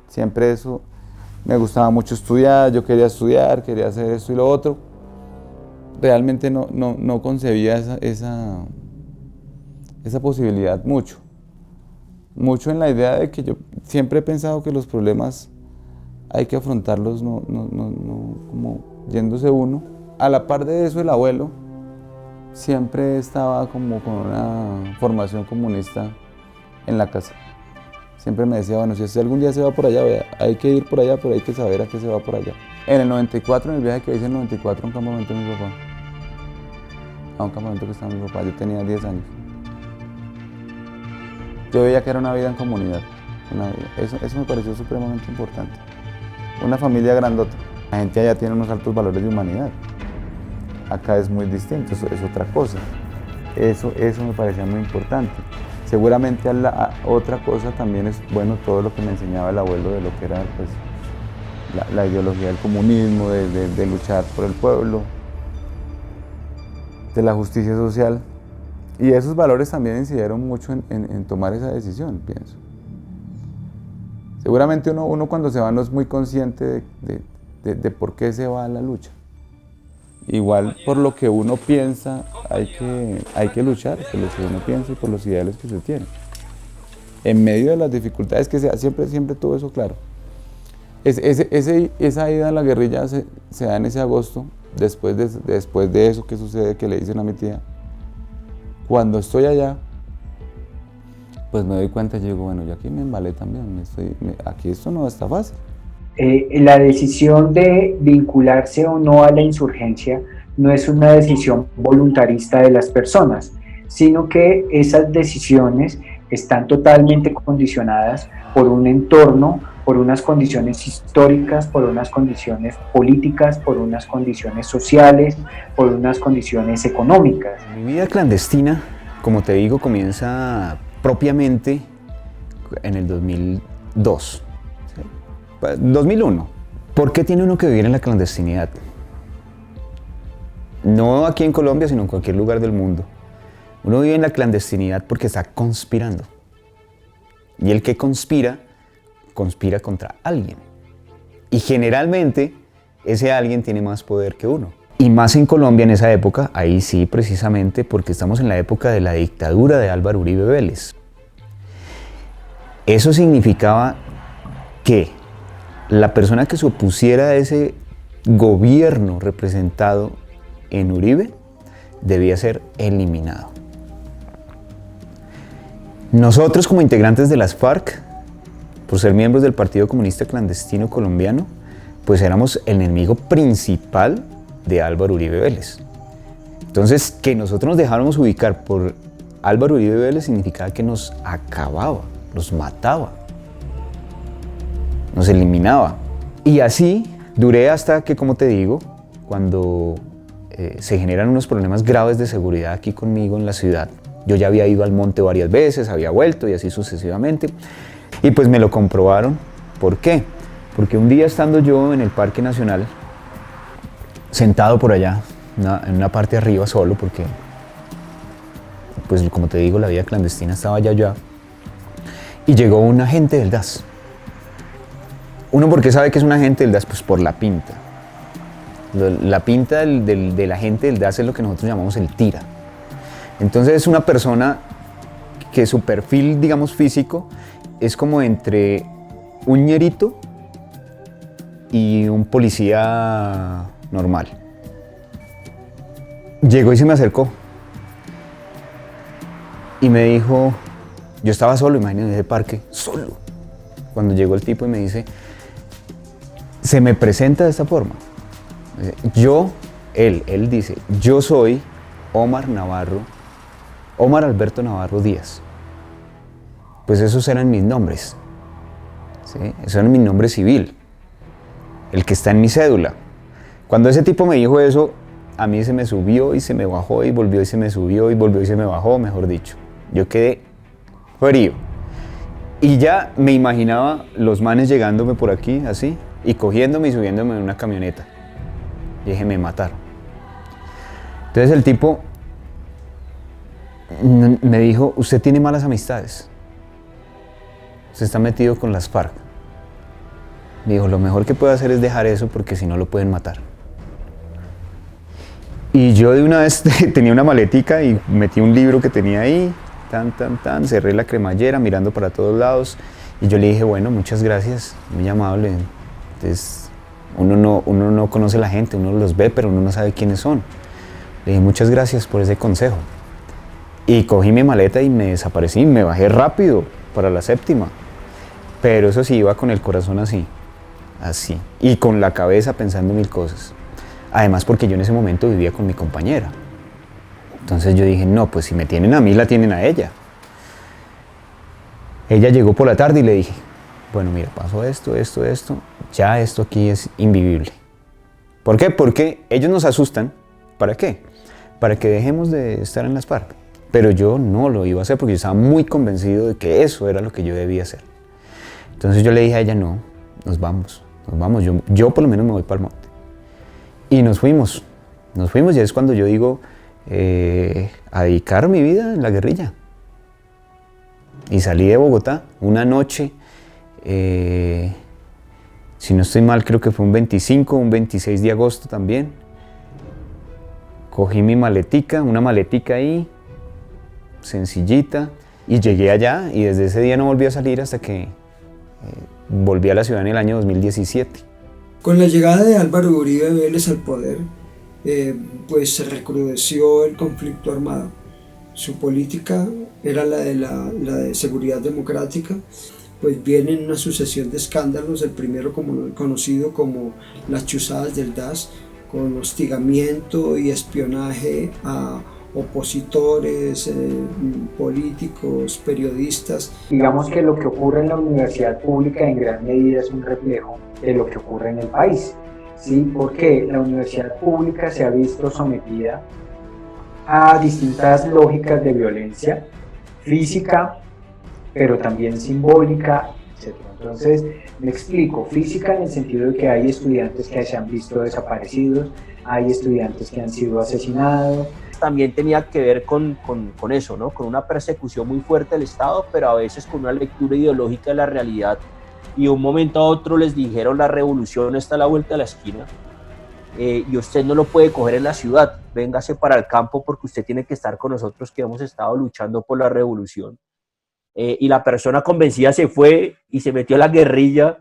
Siempre eso, me gustaba mucho estudiar, yo quería estudiar, quería hacer esto y lo otro. Realmente no concebía esa posibilidad mucho. Mucho en la idea de que yo siempre he pensado que los problemas hay que afrontarlos no como yéndose uno. A la par de eso, el abuelo siempre estaba como con una formación comunista en la casa. Siempre me decía, bueno, si usted algún día se va por allá, vea, hay que ir por allá, pero hay que saber a qué se va por allá. En el 94, en el viaje que hice en el 94, a un campamento de mi papá. A un campamento que estaba mi papá, yo tenía 10 años. Yo veía que era una vida en comunidad. Eso me pareció supremamente importante. Una familia grandota. La gente allá tiene unos altos valores de humanidad. Acá es muy distinto, eso es otra cosa. Eso me parecía muy importante. Seguramente otra cosa también es, bueno, todo lo que me enseñaba el abuelo de lo que era pues, la ideología del comunismo, de luchar por el pueblo, de la justicia social. Y esos valores también incidieron mucho en tomar esa decisión, pienso. Seguramente uno cuando se va no es muy consciente de por qué se va a la lucha. Igual por lo que uno piensa hay que luchar, por lo que uno piensa y por los ideales que se tienen. En medio de las dificultades que sea, siempre todo eso claro. Esa ida a la guerrilla se da en ese agosto, después de eso que sucede, que le dicen a mi tía. Cuando estoy allá, pues me doy cuenta y digo, bueno, yo aquí me embalé también, aquí esto no está fácil. La decisión de vincularse o no a la insurgencia no es una decisión voluntarista de las personas, sino que esas decisiones están totalmente condicionadas por un entorno, por unas condiciones históricas, por unas condiciones políticas, por unas condiciones sociales, por unas condiciones económicas. Mi vida clandestina, como te digo, comienza propiamente en el 2002. 2001. ¿Por qué tiene uno que vivir en la clandestinidad? No aquí en Colombia, sino en cualquier lugar del mundo. Uno vive en la clandestinidad porque está conspirando. Y el que conspira contra alguien. Y generalmente ese alguien tiene más poder que uno. Y más en Colombia en esa época, ahí sí precisamente porque estamos en la época de la dictadura de Álvaro Uribe Vélez. Eso significaba que la persona que se opusiera a ese gobierno representado en Uribe debía ser eliminado. Nosotros como integrantes de las FARC, por ser miembros del Partido Comunista Clandestino Colombiano, pues éramos el enemigo principal de Álvaro Uribe Vélez. Entonces, que nosotros nos dejáramos ubicar por Álvaro Uribe Vélez significaba que nos acababa, nos mataba, nos eliminaba. Y así duré hasta que, como te digo, cuando se generan unos problemas graves de seguridad aquí conmigo en la ciudad. Yo ya había ido al monte varias veces, había vuelto y así sucesivamente. Y pues me lo comprobaron. ¿Por qué? Porque un día estando yo en el Parque Nacional, sentado por allá, en una parte de arriba solo, porque, pues como te digo, la vida clandestina estaba allá, y llegó un agente del DAS. Uno, ¿por qué sabe que es un agente del DAS? Pues por la pinta. La pinta del agente del DAS es lo que nosotros llamamos el tira. Entonces es una persona que su perfil, digamos, físico es como entre un ñerito y un policía normal. Llegó y se me acercó y me dijo, yo estaba solo, imagínense, en ese parque, solo. Cuando llegó el tipo y me dice, se me presenta de esta forma. Él dice, yo soy Omar Alberto Navarro Díaz. Pues esos eran mis nombres, ¿sí? Esos eran mi nombre civil, el que está en mi cédula. Cuando ese tipo me dijo eso, a mí se me subió y se me bajó y volvió y se me subió y volvió y se me bajó, mejor dicho. Yo quedé frío. Y ya me imaginaba los manes llegándome por aquí, así, y cogiéndome y subiéndome en una camioneta. Y dije, me mataron. Entonces el tipo me dijo, usted tiene malas amistades. Usted está metido con las FARC. Me dijo, lo mejor que puede hacer es dejar eso porque si no lo pueden matar. Y yo de una vez tenía una maletica y metí un libro que tenía ahí, cerré la cremallera mirando para todos lados y yo le dije, bueno, muchas gracias, muy amable. Entonces, uno no conoce a la gente, uno los ve, pero uno no sabe quiénes son. Le dije, muchas gracias por ese consejo. Y cogí mi maleta y me desaparecí, me bajé rápido para la séptima. Pero eso sí, iba con el corazón así, y con la cabeza pensando mil cosas. Además porque yo en ese momento vivía con mi compañera. Entonces yo dije, no, pues si me tienen a mí, la tienen a ella. Ella llegó por la tarde y le dije, bueno, mira, pasó esto, ya esto aquí es invivible. ¿Por qué? Porque ellos nos asustan. ¿Para qué? Para que dejemos de estar en las FARC. Pero yo no lo iba a hacer porque yo estaba muy convencido de que eso era lo que yo debía hacer. Entonces yo le dije a ella, no, nos vamos, yo por lo menos me voy para el monte. Y nos fuimos, y es cuando yo digo, a dedicar mi vida en la guerrilla. Y salí de Bogotá una noche, si no estoy mal, creo que fue un 25, un 26 de agosto también. Cogí mi maletica, una maletica ahí, sencillita, y llegué allá y desde ese día no volví a salir hasta que volví a la ciudad en el año 2017. Con la llegada de Álvaro Uribe Vélez al poder, pues se recrudeció el conflicto armado. Su política era la de seguridad democrática, pues viene una sucesión de escándalos, el primero conocido como las chuzadas del DAS, con hostigamiento y espionaje a opositores, políticos, periodistas. Digamos que lo que ocurre en la universidad pública en gran medida es un reflejo de lo que ocurre en el país, ¿sí? Porque la universidad pública se ha visto sometida a distintas lógicas de violencia física, pero también simbólica, etc. Entonces, me explico, física en el sentido de que hay estudiantes que se han visto desaparecidos, hay estudiantes que han sido asesinados. También tenía que ver con eso, ¿no? Con una persecución muy fuerte del Estado, pero a veces con una lectura ideológica de la realidad. Y de un momento a otro les dijeron, la revolución está a la vuelta de la esquina, y usted no lo puede coger en la ciudad, véngase para el campo porque usted tiene que estar con nosotros que hemos estado luchando por la revolución. Y la persona convencida se fue y se metió a la guerrilla,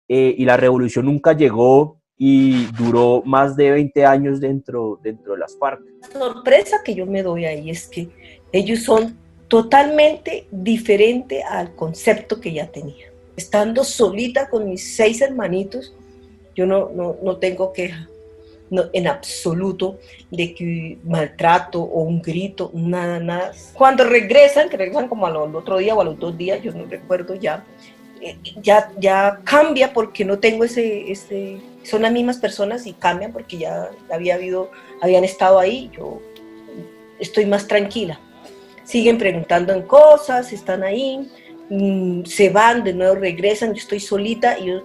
y la revolución nunca llegó y duró más de 20 años dentro de las FARC. La sorpresa que yo me doy ahí es que ellos son totalmente diferentes al concepto que ya tenía. Estando solita con mis 6 hermanitos, yo no tengo queja, no, en absoluto, de que maltrato o un grito, nada. Cuando regresan, que regresan como al otro día o a los 2 días, yo no recuerdo ya cambia porque no tengo son las mismas personas y cambian porque ya habían estado ahí, yo estoy más tranquila. Siguen preguntando en cosas, están ahí, se van, de nuevo regresan, yo estoy solita y yo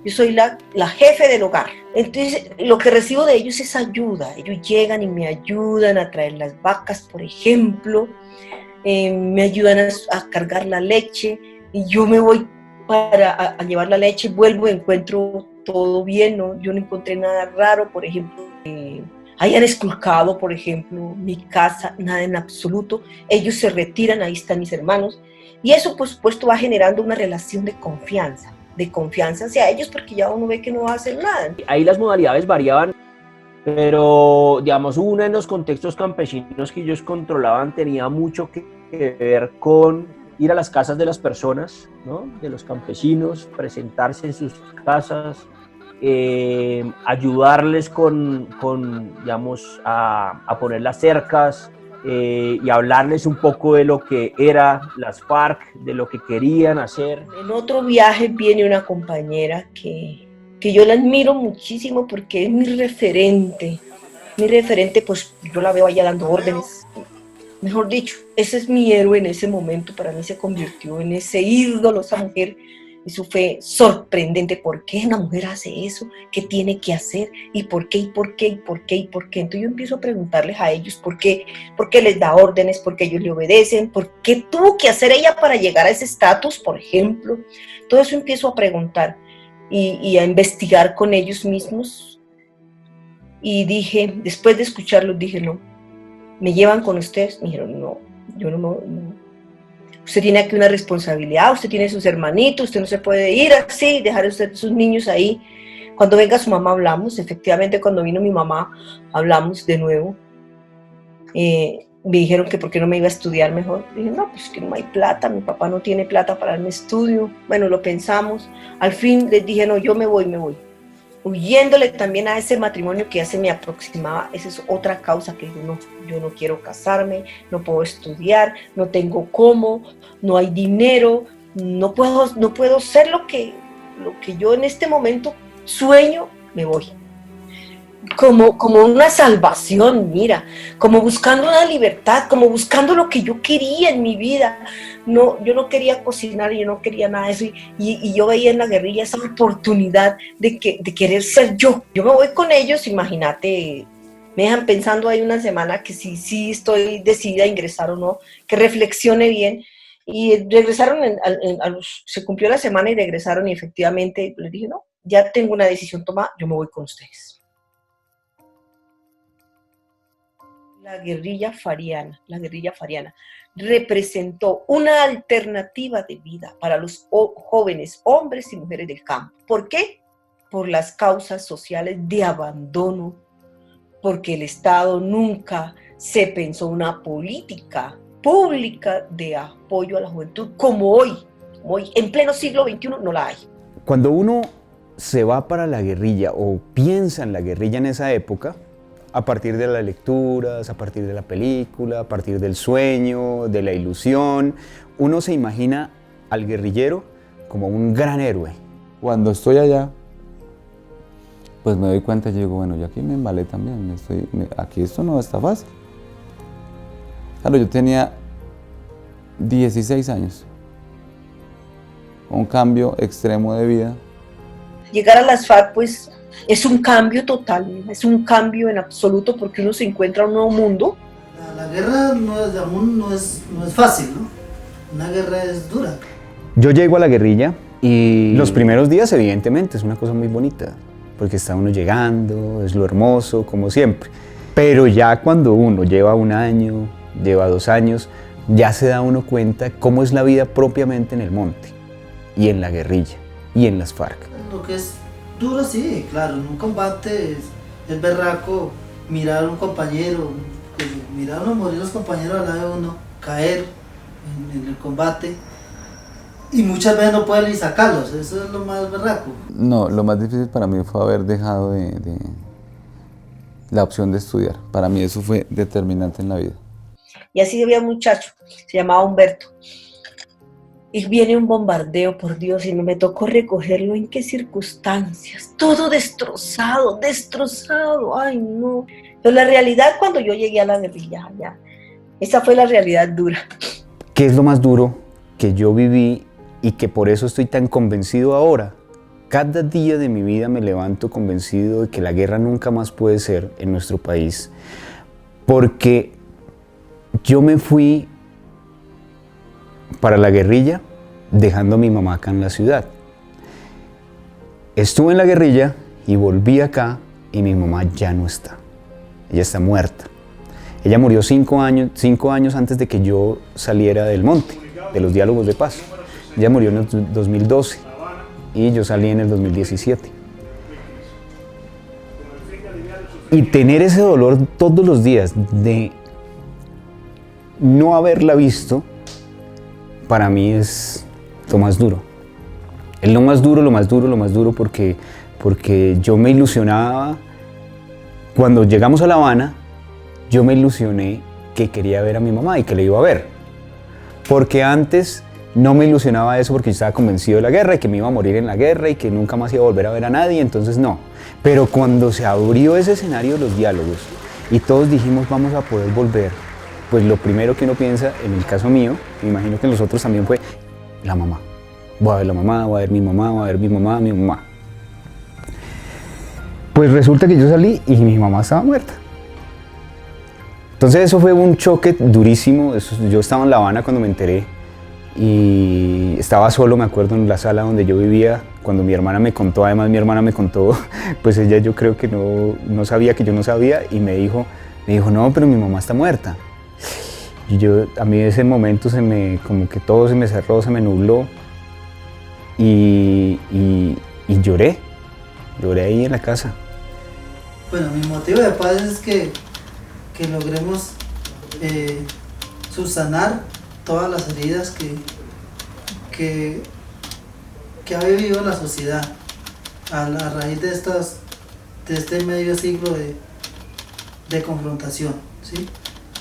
soy la jefe del hogar. Entonces, lo que recibo de ellos es ayuda. Ellos llegan y me ayudan a traer las vacas, por ejemplo, me ayudan a cargar la leche y yo me voy a llevar la leche, vuelvo y encuentro todo bien, ¿no? Yo no encontré nada raro, por ejemplo, hayan esculcado, por ejemplo, mi casa, nada en absoluto. Ellos se retiran, ahí están mis hermanos, y eso por supuesto va generando una relación de confianza hacia ellos, porque ya uno ve que no hacen nada. Ahí las modalidades variaban, pero digamos, una en los contextos campesinos que ellos controlaban tenía mucho que que ver con ir a las casas de las personas, ¿no? De los campesinos, presentarse en sus casas, ayudarles digamos, a poner las cercas y hablarles un poco de lo que era las FARC, de lo que querían hacer. En otro viaje viene una compañera que yo la admiro muchísimo porque es mi referente. Mi referente, pues yo la veo allá dando órdenes. Mejor dicho, ese es mi héroe en ese momento. Para mí se convirtió en ese ídolo, esa mujer. Eso fue sorprendente. ¿Por qué una mujer hace eso? ¿Qué tiene que hacer? ¿Y por qué? ¿Y por qué? ¿Y por qué? ¿Y por qué? Entonces yo empiezo a preguntarles a ellos por qué les da órdenes, por qué ellos le obedecen, por qué tuvo que hacer ella para llegar a ese estatus, por ejemplo. Todo eso empiezo a preguntar y a investigar con ellos mismos. Y dije, después de escucharlos, dije, no, ¿me llevan con ustedes? Me dijeron, no, yo no. Usted tiene aquí una responsabilidad, usted tiene sus hermanitos, usted no se puede ir así, dejar a usted sus niños ahí. Cuando venga su mamá hablamos, efectivamente cuando vino mi mamá hablamos de nuevo. Me dijeron que por qué no me iba a estudiar mejor. Dije, no, pues que no hay plata, mi papá no tiene plata para darme estudio. Bueno, lo pensamos. Al fin les dije, no, yo me voy. Huyéndole también a ese matrimonio que ya se me aproximaba. Esa es otra causa que yo no quiero casarme, no puedo estudiar, no tengo cómo, no hay dinero, no puedo ser lo que yo en este momento sueño. Me voy. Como una salvación, mira, como buscando una libertad, como buscando lo que yo quería en mi vida. No, yo no quería cocinar, yo no quería nada de eso, y yo veía en la guerrilla esa oportunidad de querer ser yo. Yo me voy con ellos, imagínate, me dejan pensando ahí una semana que sí estoy decidida a ingresar o no, que reflexione bien, y regresaron, se cumplió la semana y regresaron, y efectivamente les dije, no, ya tengo una decisión tomada, yo me voy con ustedes. La guerrilla fariana representó una alternativa de vida para los jóvenes, hombres y mujeres del campo. ¿Por qué? Por las causas sociales de abandono, porque el Estado nunca se pensó una política pública de apoyo a la juventud como hoy, en pleno siglo XXI no la hay. Cuando uno se va para la guerrilla o piensa en la guerrilla en esa época, a partir de las lecturas, a partir de la película, a partir del sueño, de la ilusión, uno se imagina al guerrillero como un gran héroe. Cuando estoy allá, pues me doy cuenta y digo, bueno, yo aquí me embalé también, aquí esto no está fácil. Claro, yo tenía 16 años, un cambio extremo de vida. Llegar a las FARC, pues, es un cambio total, es un cambio en absoluto porque uno se encuentra en un nuevo mundo. La guerra no es fácil, ¿no? Una guerra es dura. Yo llego a la guerrilla y los primeros días evidentemente es una cosa muy bonita, porque está uno llegando, es lo hermoso, como siempre. Pero ya cuando uno lleva 1 año, lleva 2 años, ya se da uno cuenta cómo es la vida propiamente en el monte, y en la guerrilla, y en las FARC. Lo que es duro, sí, claro, en un combate es berraco mirar a un compañero, mirar a uno morir los compañeros al lado de uno, caer en el combate, y muchas veces no pueden ni sacarlos, eso es lo más berraco. No, lo más difícil para mí fue haber dejado la opción de estudiar. Para mí eso fue determinante en la vida. Y así había un muchacho, se llamaba Humberto. Y viene un bombardeo, por Dios, y me tocó recogerlo. ¿En qué circunstancias? Todo destrozado, ay no. Pero la realidad cuando yo llegué a la guerrilla, ya, esa fue la realidad dura. ¿Qué es lo más duro que yo viví y que por eso estoy tan convencido ahora? Cada día de mi vida me levanto convencido de que la guerra nunca más puede ser en nuestro país, porque yo me fui para la guerrilla dejando a mi mamá acá en la ciudad. Estuve en la guerrilla y volví acá y mi mamá ya no está. Ella está muerta. Ella murió 5 años antes de que yo saliera del monte, de los diálogos de paz. Ella murió en el 2012 y yo salí en el 2017. Y tener ese dolor todos los días no haberla visto, para mí es lo más duro. Es lo más duro, porque yo me ilusionaba. Cuando llegamos a La Habana, yo me ilusioné que quería ver a mi mamá y que le iba a ver. Porque antes no me ilusionaba eso porque yo estaba convencido de la guerra y que me iba a morir en la guerra y que nunca más iba a volver a ver a nadie, entonces no. Pero cuando se abrió ese escenario de los diálogos y todos dijimos vamos a poder volver, pues lo primero que uno piensa, en el caso mío, me imagino que en los otros también fue la mamá. Voy a ver la mamá, voy a ver mi mamá, voy a ver mi mamá. Pues resulta que yo salí y mi mamá estaba muerta. Entonces eso fue un choque durísimo. Yo estaba en La Habana cuando me enteré y estaba solo, me acuerdo, en la sala donde yo vivía, cuando mi hermana me contó, además mi hermana me contó, pues ella yo creo que no sabía que yo no sabía y me dijo, no, pero mi mamá está muerta. Y a mí ese momento como que todo se me cerró, se me nubló y lloré ahí en la casa. Bueno, mi motivo de paz es que logremos subsanar todas las heridas que ha vivido la sociedad a raíz de este medio siglo de confrontación, ¿sí?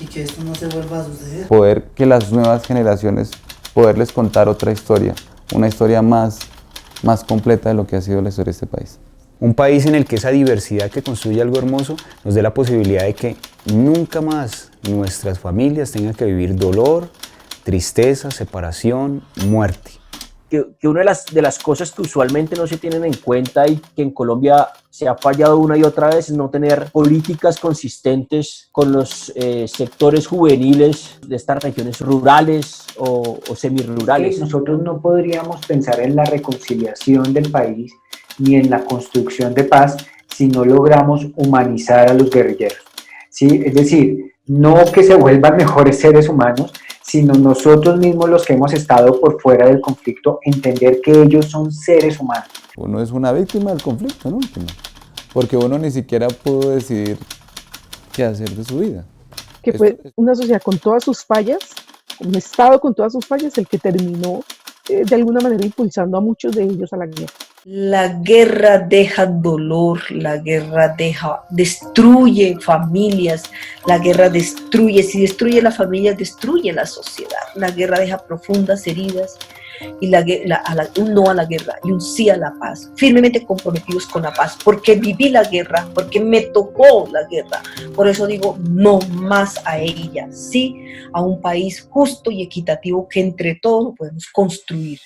Y que esto no se vuelva a suceder. Poder que las nuevas generaciones, poderles contar otra historia, una historia más completa de lo que ha sido la historia de este país. Un país en el que esa diversidad que construye algo hermoso nos dé la posibilidad de que nunca más nuestras familias tengan que vivir dolor, tristeza, separación, muerte. Que una de las cosas que usualmente no se tienen en cuenta y que en Colombia se ha fallado una y otra vez es no tener políticas consistentes con los sectores juveniles de estas regiones rurales o semirurales. Nosotros no podríamos pensar en la reconciliación del país ni en la construcción de paz si no logramos humanizar a los guerrilleros, ¿sí? Es decir, no que se vuelvan mejores seres humanos, sino nosotros mismos los que hemos estado por fuera del conflicto, entender que ellos son seres humanos. Uno es una víctima del conflicto, ¿no? Porque uno ni siquiera pudo decidir qué hacer de su vida. Que fue una sociedad con todas sus fallas, un Estado con todas sus fallas, el que terminó de alguna manera impulsando a muchos de ellos a la guerra. La guerra deja dolor, la guerra destruye familias, la guerra destruye, si destruye la familia, destruye la sociedad. La guerra deja profundas heridas y un no a la guerra y un sí a la paz, firmemente comprometidos con la paz, porque viví la guerra, porque me tocó la guerra. Por eso digo no más a ella, sí a un país justo y equitativo que entre todos podemos construir.